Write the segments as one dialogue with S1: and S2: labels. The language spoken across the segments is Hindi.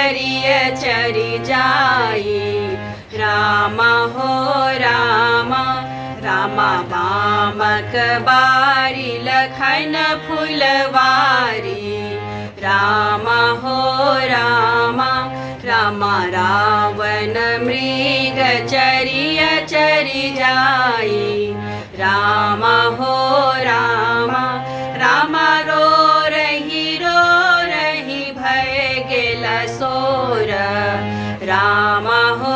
S1: चरिय चरि जाई। रामा हो रामा, रामा बामक बारी लखन फुलवारी। रामा हो रामा, रामा रावण मृग चरिय चरि जाई। रामा हो रामा, रामा रो रही भय गेल सोर। रामा हो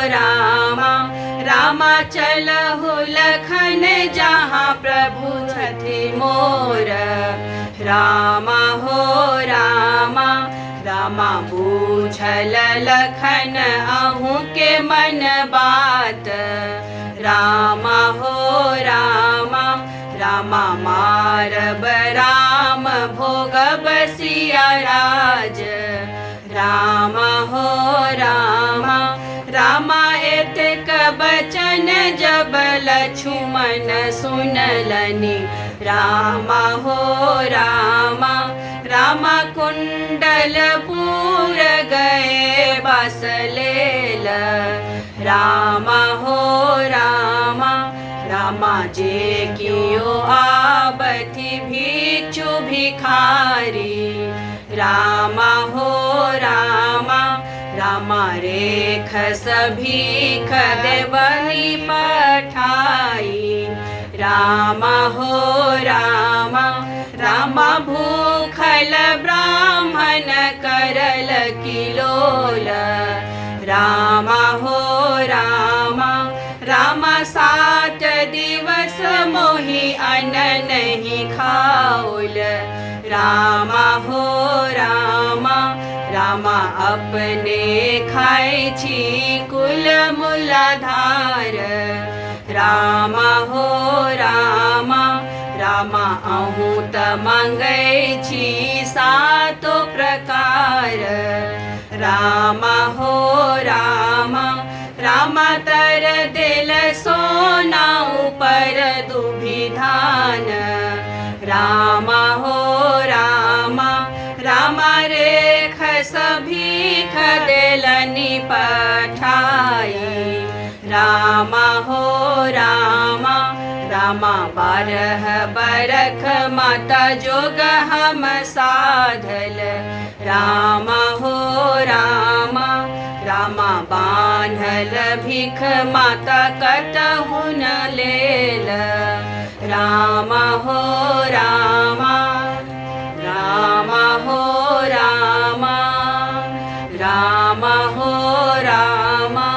S1: रामा, रामा चलहु लखन जहाँ प्रभु छथि मोर। रामा हो रामा, रामा बूझल लखन अहूँ के मन बात। रामा हो रामा, रामा मारब राम भोगब सिया राज। रामा हो रामा, रामा एतेक बचन जब लक्ष्मण सुनलनि। रामा हो रामा, रामा कुंडलपुर गए बस लेल। रामा हो रामा, रामा जे कियो आबथि भिक्षु भिखारी। रामा हो रामा, रामा रेखस भीख देबनि पठाई। रामा हो रामा, रामा भूखल ब्राह्मण करल किलोल। रामा हो रामा, रामा 7 दिवस मोहि अन्न नहीं खाओल। रामा हो रामा, रामा अपने खाए छी कुल मूलाधार। रामा हो रामा, रामा अहूँ त मांगै छी 7 प्रकार। रामा हो रामा, रामा तर दिल सोना ऊपर दुभिधान। रामा हो रामा, रामा रेखस भीख देलनि पठाई। रामा हो रामा, रामा 12 बरख माता जोग हम साधल। रामा हो रामा, रामा बांधल भिख माता कतहु न लेल। रामा हो रामा, रामा हो रामा, रामा हो रामा।